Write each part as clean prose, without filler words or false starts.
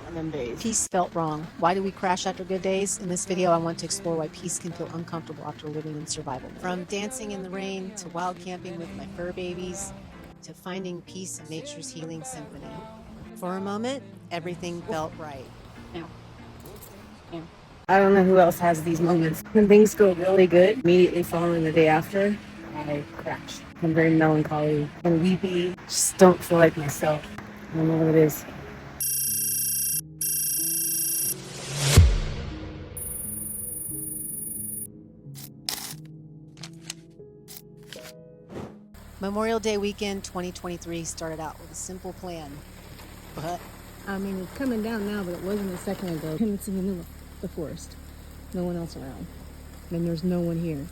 on them days. Peace felt wrong. Why do we crash after good days? In this video, I want to explore why peace can feel uncomfortable after living in survival. From dancing in the rain, to wild camping with my fur babies, to finding peace in nature's healing symphony. For a moment, everything felt right. I don't know who else has these moments. When things go really good, immediately following the day after, I crash. I'm very melancholy and weepy. Just don't feel like myself. I don't know what it is. Memorial Day weekend 2023 started out with a simple plan, but it's coming down now, but it wasn't a second ago. It's in the middle of the forest. No one else around. And there's no one here.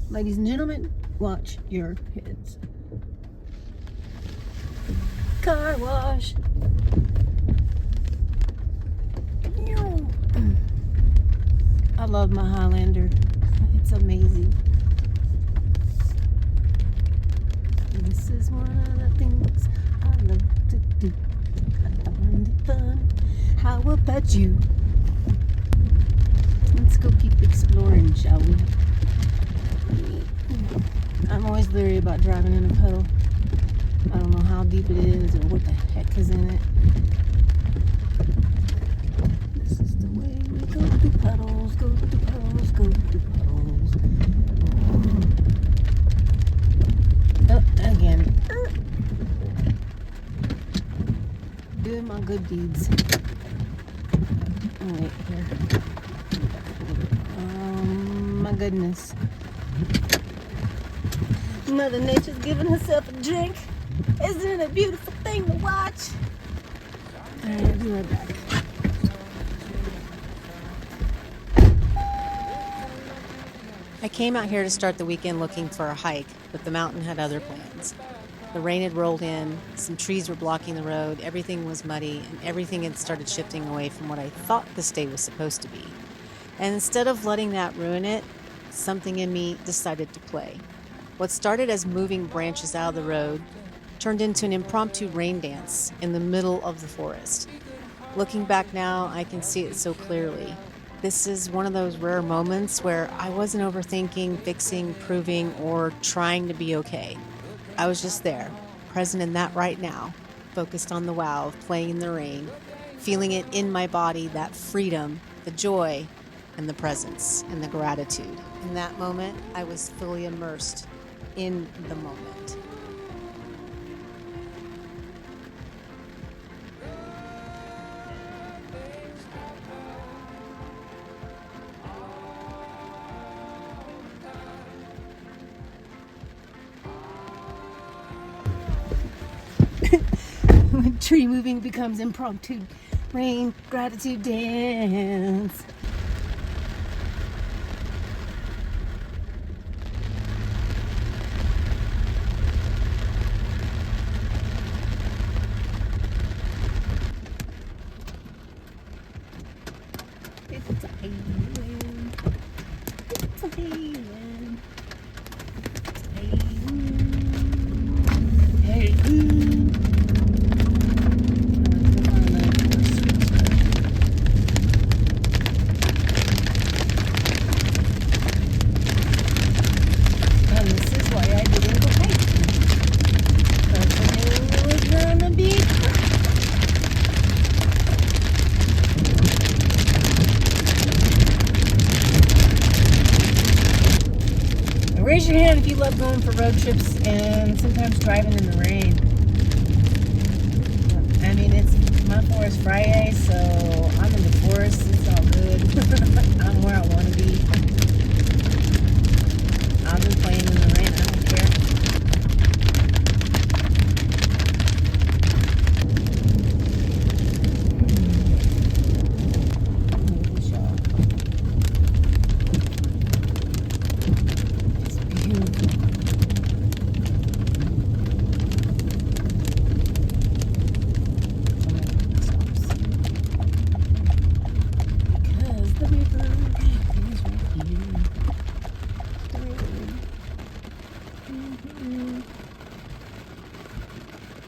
Ladies and gentlemen, watch your heads. Car wash. I love my Highlander. It's amazing. This is one of the things I love to do. I find it fun. How about you? Let's go keep exploring, shall we? I'm always leery about driving in a puddle. I don't know how deep it is or what the heck is in it. This is the way we go through puddles, go through puddles, go through puddles. Again. Doing my good deeds. Oh, wait, here. My goodness. Mother Nature's giving herself a drink. Isn't it a beautiful thing to watch? Alright, I'll be right back. I came out here to start the weekend looking for a hike, but the mountain had other plans. The rain had rolled in, some trees were blocking the road, everything was muddy, and everything had started shifting away from what I thought this day was supposed to be. And instead of letting that ruin it, something in me decided to play. What started as moving branches out of the road turned into an impromptu rain dance in the middle of the forest. Looking back now, I can see it so clearly. This is one of those rare moments where I wasn't overthinking, fixing, proving, or trying to be okay. I was just there, present in that right now, focused on the wow of playing in the rain, feeling it in my body, that freedom, the joy, and the presence, and the gratitude. In that moment, I was fully immersed in the moment. When tree moving becomes impromptu rain gratitude dance. It's a healing. It's a healing. It's a healing. Hey. Raise your hand if you love going for road trips and sometimes driving in the rain. I mean, it's my Forest Friday, so I'm in the forest. It's all good. I'm where I want to be. I've been playing in the rain. I don't care. here.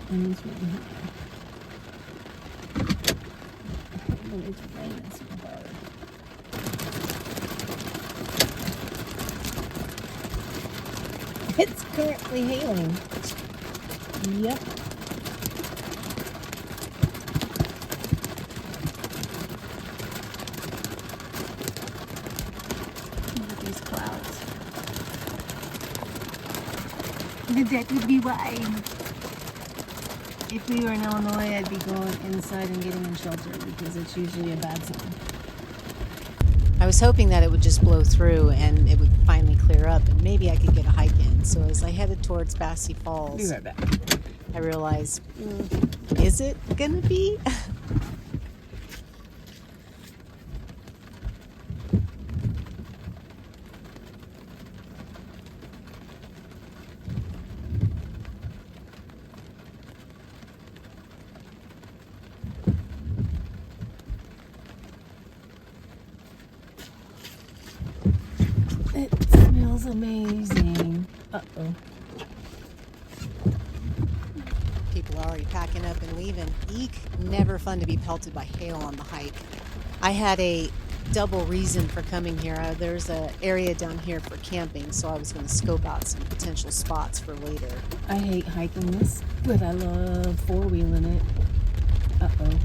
And it's really high. But it's raining so hard. It's currently hailing. Yep. Look at these clouds. That would be why. If we were in Illinois, I'd be going inside and getting in shelter because it's usually a bad sign. I was hoping that it would just blow through and it would finally clear up and maybe I could get a hike in. So as I headed towards Bassy Falls, Be right back. I realized, is it gonna be? It smells amazing. Uh-oh. People are already packing up and leaving. Eek, never fun to be pelted by hail on the hike. I had a double reason for coming here. There's an area down here for camping, so I was going to scope out some potential spots for later. I hate hiking this, but I love four-wheeling it. Uh-oh.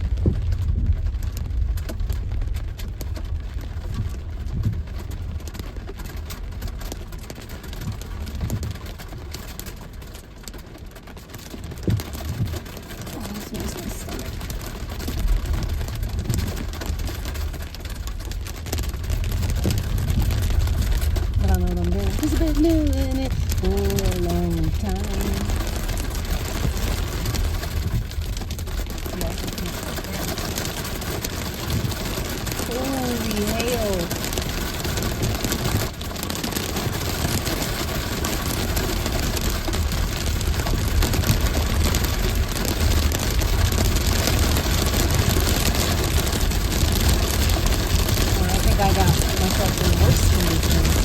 It's been doing it for a long time. Holy hail. I think I got myself in worse conditions.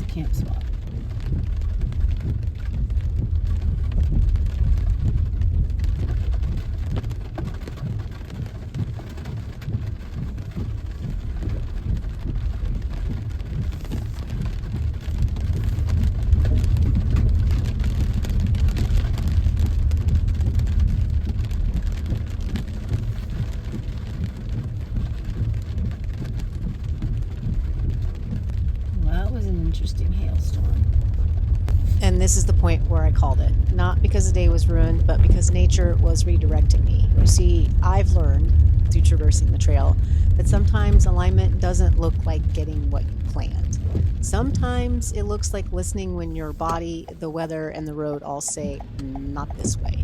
Camp spot. Well, that was an interesting hailstorm. And this is the point where I called it. Not because the day was ruined, but because nature was redirecting me. You see, I've learned through traversing the trail that sometimes alignment doesn't look like getting what you planned. Sometimes it looks like listening when your body, the weather, and the road all say, not this way.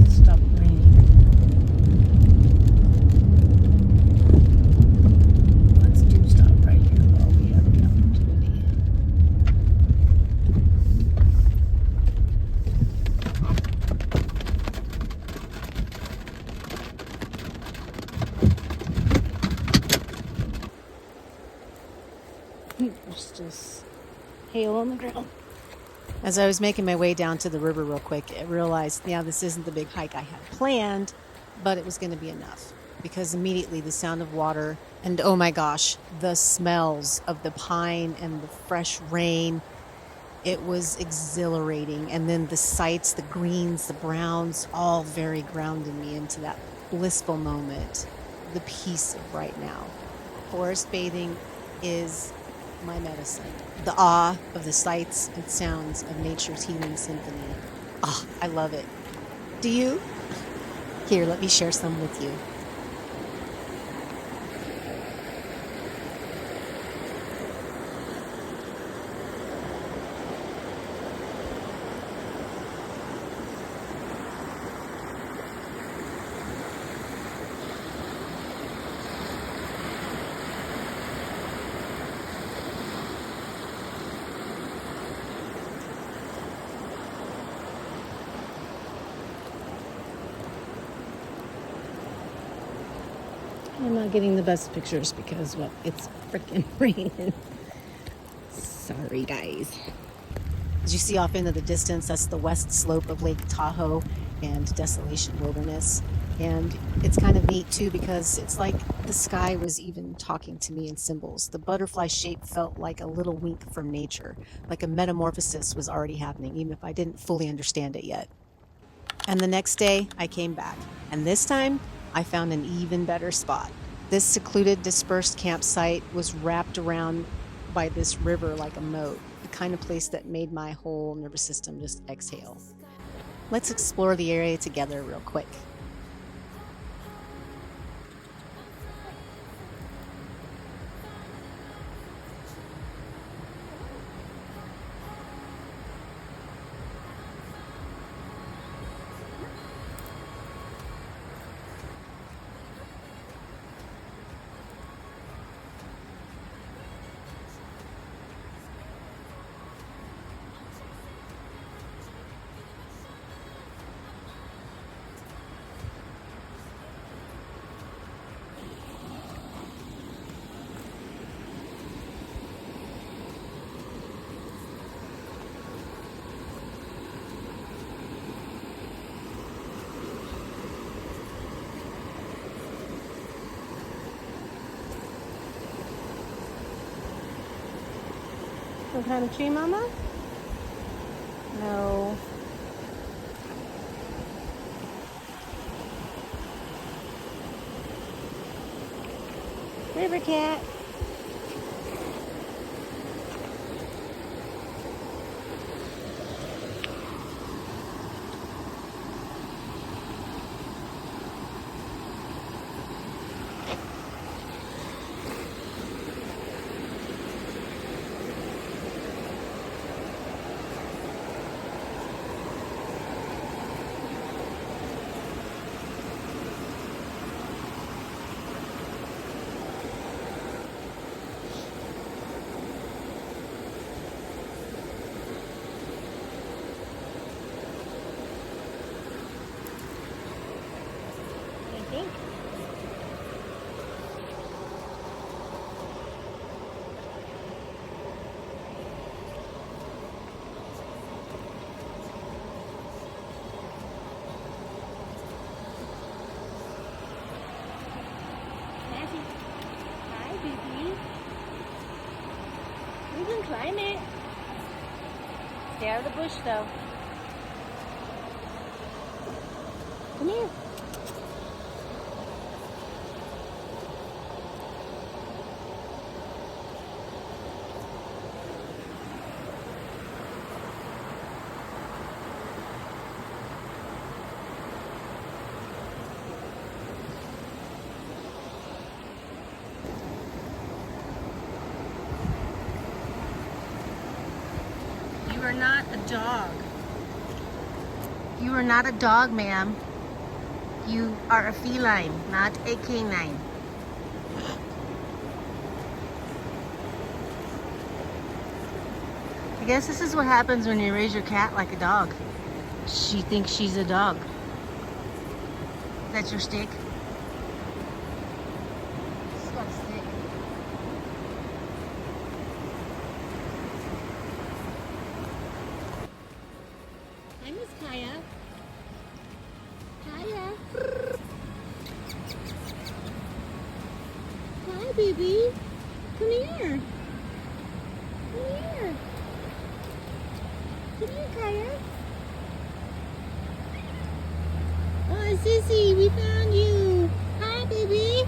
Stop raining. Let's do stop right here while we have the opportunity. just hail on the ground. As I was making my way down to the river real quick, I realized, yeah, this isn't the big hike I had planned, but it was going to be enough because immediately the sound of water and, oh my gosh, the smells of the pine and the fresh rain, it was exhilarating. And then the sights, the greens, the browns, all very grounded me into that blissful moment, the peace of right now. Forest bathing is my medicine. The awe of the sights and sounds of nature's healing symphony. Oh, I love it. Do you? Here, let me share some with you. I'm not getting the best pictures because, well, it's freaking raining. Sorry, guys. As you see off into the distance, that's the west slope of Lake Tahoe and Desolation Wilderness. And it's kind of neat too because it's like the sky was even talking to me in symbols. The butterfly shape felt like a little wink from nature, like a metamorphosis was already happening, even if I didn't fully understand it yet. And the next day, I came back. And this time, I found an even better spot. This secluded, dispersed campsite was wrapped around by this river like a moat, the kind of place that made my whole nervous system just exhale. Let's explore the area together real quick. Some kind of tree, Mama? No. River cat. I think. Hi, baby. You can climb it. Stay out of the bush, though. Come here. You are not a dog. You are not a dog, ma'am. You are a feline, not a canine. I guess this is what happens when you raise your cat like a dog. She thinks she's a dog. That's your stick? She's got a stick. Hi, baby. Come here. Come here. Come here, Kaya. Oh, Sissy, we found you. Hi, baby.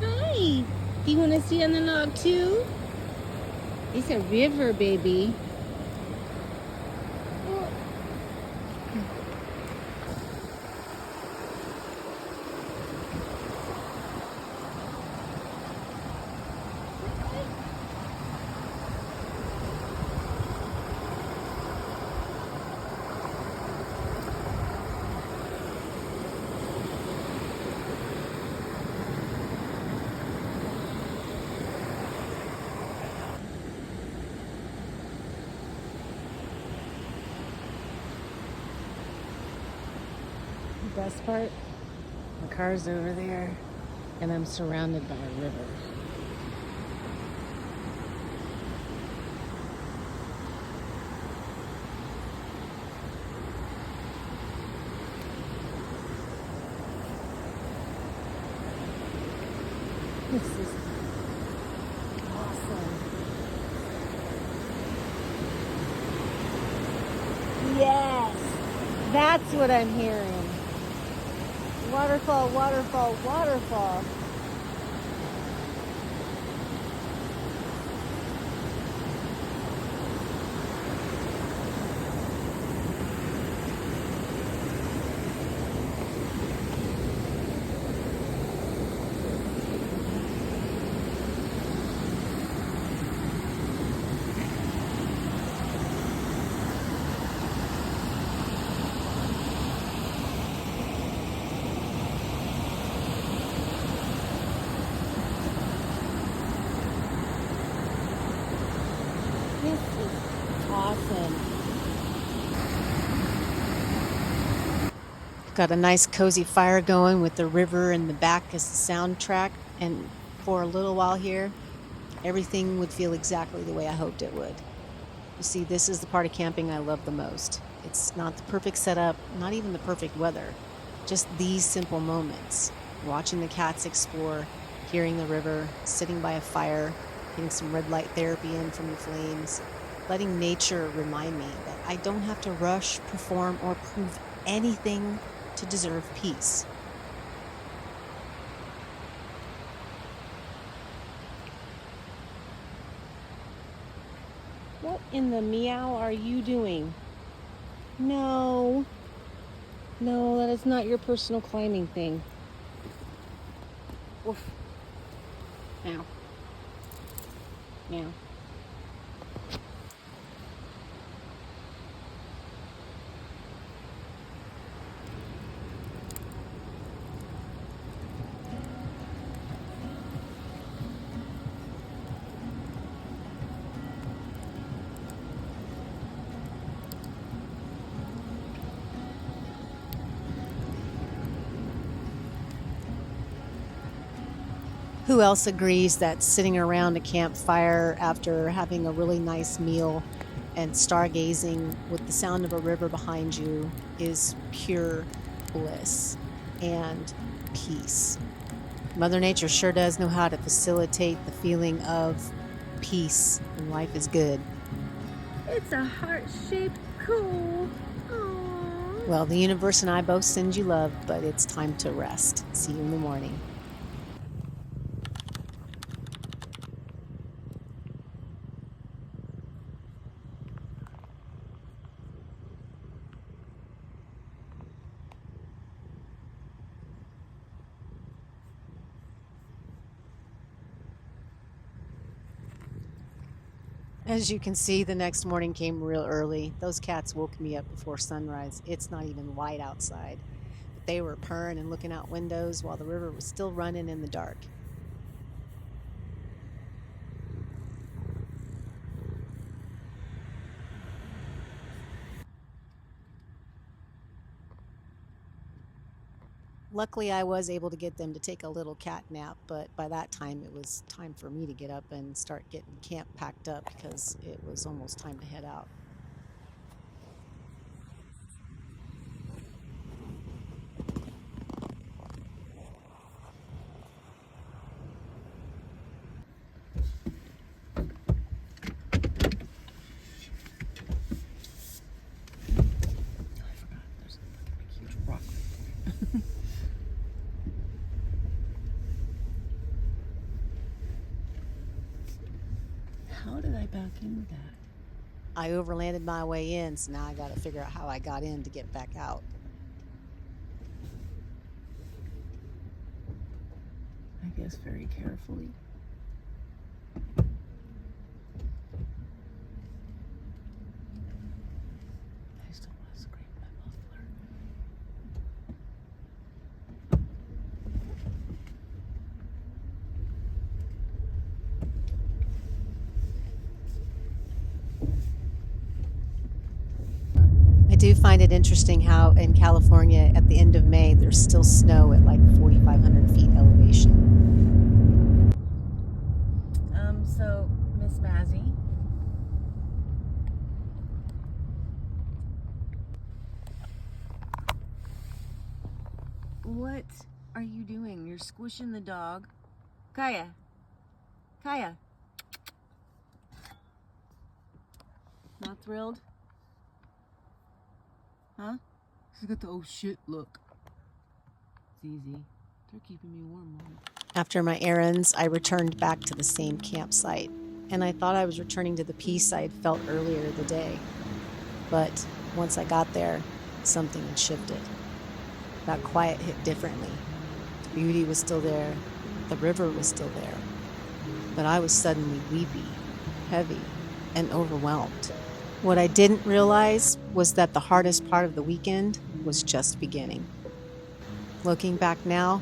Hi. Do you want to see on the log too? It's a river, baby. The best part, my car's over there, and I'm surrounded by a river. This is awesome. Yes, that's what I'm hearing. Waterfall, waterfall, waterfall. This is awesome. Got a nice cozy fire going with the river in the back as the soundtrack, and for a little while here, everything would feel exactly the way I hoped it would. You see, this is the part of camping I love the most. It's not the perfect setup, not even the perfect weather, just these simple moments. Watching the cats explore, hearing the river, sitting by a fire, getting some red light therapy in from the flames, letting nature remind me that I don't have to rush, perform, or prove anything to deserve peace. What in the meow are you doing? No. No, that is not your personal climbing thing. Woof. Meow. Meow. Who else agrees that sitting around a campfire after having a really nice meal and stargazing with the sound of a river behind you is pure bliss and peace? Mother Nature sure does know how to facilitate the feeling of peace when life is good. It's a heart-shaped cool. Aww. Well, the universe and I both send you love, but it's time to rest. See you in the morning. As you can see, the next morning came real early. Those cats woke me up before sunrise. It's not even light outside. But they were purring and looking out windows while the river was still running in the dark. Luckily, I was able to get them to take a little cat nap, but by that time it was time for me to get up and start getting camp packed up because it was almost time to head out. How did I back into that? I overlanded my way in, so now I got to figure out how I got in to get back out. I guess very carefully. I still want to scream my muffler. I do find it interesting how in California at the end of May, there's still snow at like 4,500 feet elevation. So, Miss Mazzy. What are you doing? You're squishing the dog. Kaya. Kaya. Not thrilled? Huh? She's got the oh shit look. It's easy. They're keeping me warm, Mom. After my errands, I returned back to the same campsite, and I thought I was returning to the peace I'd felt earlier in the day. But once I got there, something had shifted. That quiet hit differently. The beauty was still there, the river was still there, but I was suddenly weepy, heavy, and overwhelmed. What I didn't realize was that the hardest part of the weekend was just beginning. Looking back now,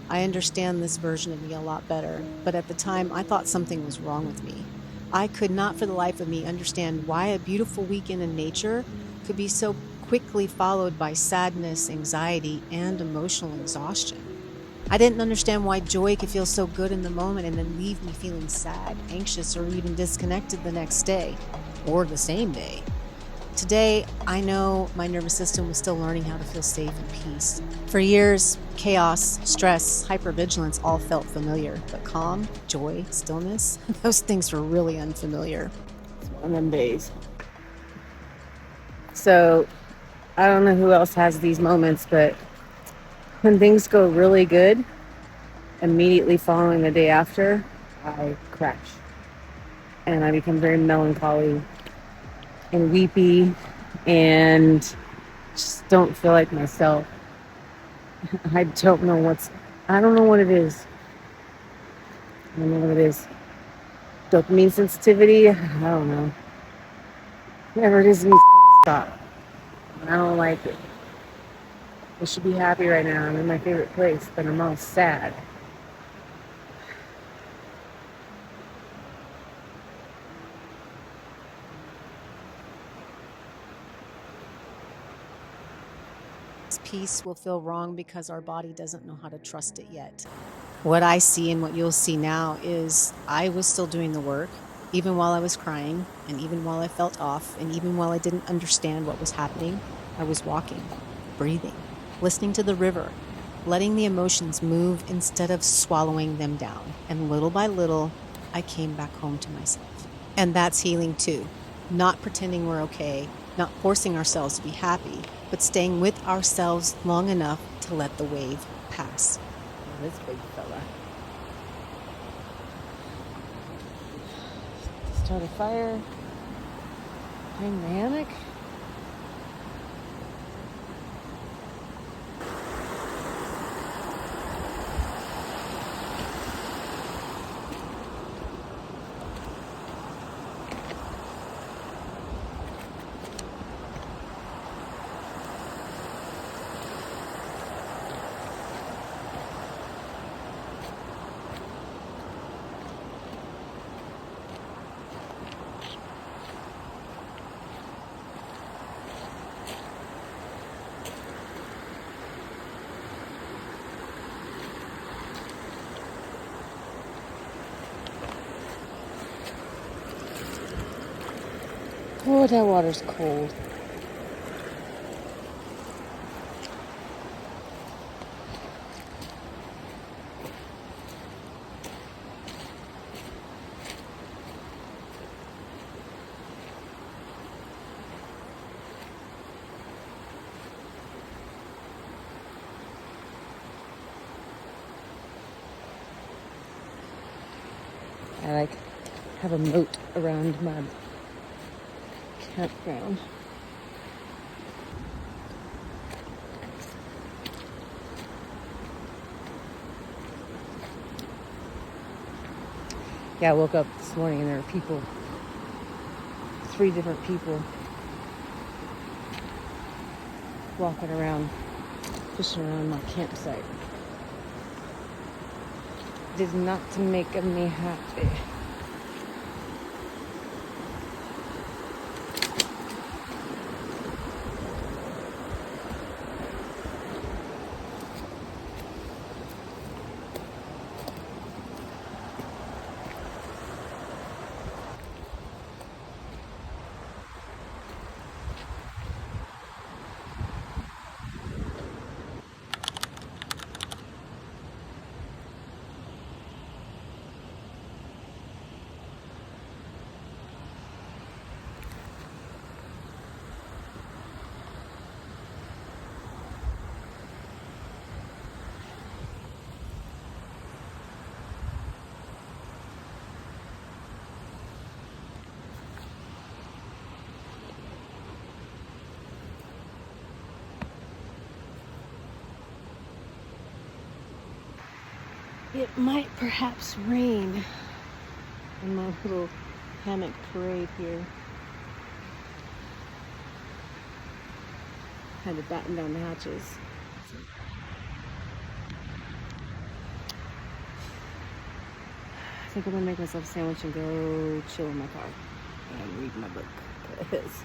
I understand this version of me a lot better, but at the time I thought something was wrong with me. I could not for the life of me understand why a beautiful weekend in nature could be so quickly followed by sadness, anxiety, and emotional exhaustion. I didn't understand why joy could feel so good in the moment and then leave me feeling sad, anxious, or even disconnected the next day, or the same day. Today, I know my nervous system was still learning how to feel safe and peace. For years, chaos, stress, hypervigilance all felt familiar, but calm, joy, stillness, those things were really unfamiliar. It's one of them days. So, I don't know who else has these moments, but when things go really good, immediately following the day after, I crash. And I become very melancholy and weepy and just don't feel like myself. I don't know what it is. I don't know what it is. Dopamine sensitivity? I don't know. Whatever it is, it needs to stop. I don't like it. I should be happy right now. I'm in my favorite place, but I'm all sad. Peace will feel wrong because our body doesn't know how to trust it yet. What I see and what you'll see now is I was still doing the work, even while I was crying, and even while I felt off, and even while I didn't understand what was happening. I was walking, breathing, listening to the river, letting the emotions move instead of swallowing them down. And little by little, I came back home to myself. And that's healing too. Not pretending we're okay, not forcing ourselves to be happy, but staying with ourselves long enough to let the wave pass. Oh, this big fella. Start a fire. Hang the hammock. Oh, that water's cold. I like have a moat around my campground. Yeah, I woke up this morning and there were people, 3 different people walking around, fishing around my campsite. Did not make me happy. It might perhaps rain in my little hammock parade here. Had to batten down the hatches. I think I'm gonna make myself a sandwich and go chill in my car and read my book, because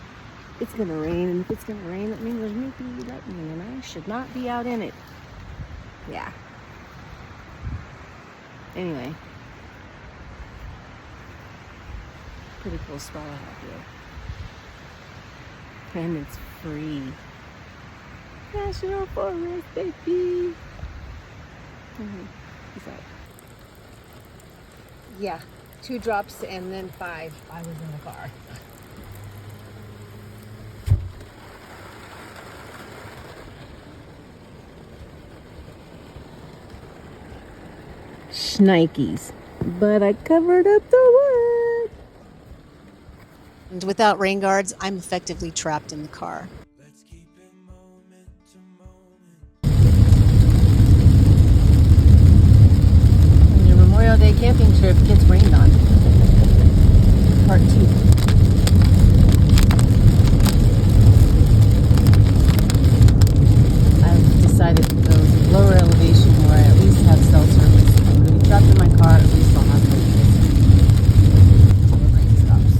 it's gonna rain, and if it's gonna rain, that means there's gonna be lightning, and I should not be out in it. Yeah. Anyway, pretty cool spot I have here. And it's free. National Forest, baby! Peace out. Yeah, 2 drops and then 5. I was in the car. Shnikes. But I covered up the wood. And without rain guards, I'm effectively trapped in the car. When your Memorial Day camping trip gets rained on. Part 2. I've decided to go to lower elevation where I at least have cell service. I'm going to be trapped in my car, at least I'll have it until the rain stops.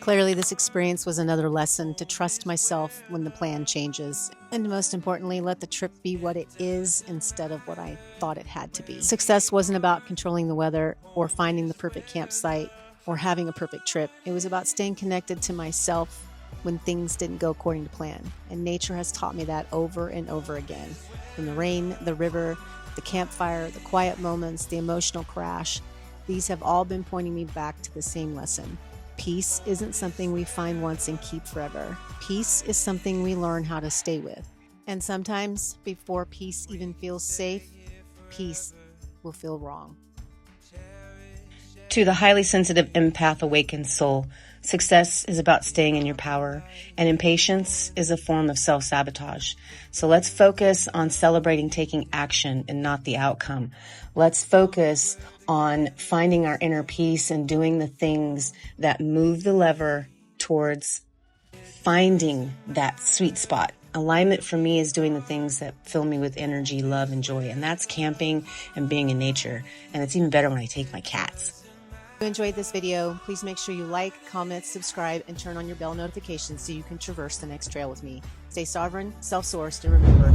Clearly, this experience was another lesson to trust myself when the plan changes. And most importantly, let the trip be what it is instead of what I thought it had to be. Success wasn't about controlling the weather or finding the perfect campsite or having a perfect trip. It was about staying connected to myself when things didn't go according to plan. And nature has taught me that over and over again. From the rain, the river, the campfire, the quiet moments, the emotional crash, these have all been pointing me back to the same lesson. Peace isn't something we find once and keep forever. Peace is something we learn how to stay with. And sometimes, before peace even feels safe, peace will feel wrong. To the highly sensitive empath awakened soul, success is about staying in your power, and impatience is a form of self-sabotage. So let's focus on celebrating taking action and not the outcome. Let's focus on finding our inner peace and doing the things that move the lever towards finding that sweet spot. Alignment for me is doing the things that fill me with energy, love, and joy. And that's camping and being in nature. And it's even better when I take my cats. If you enjoyed this video, please make sure you like, comment, subscribe, and turn on your bell notifications so you can traverse the next trail with me. Stay sovereign, self-sourced, and remember,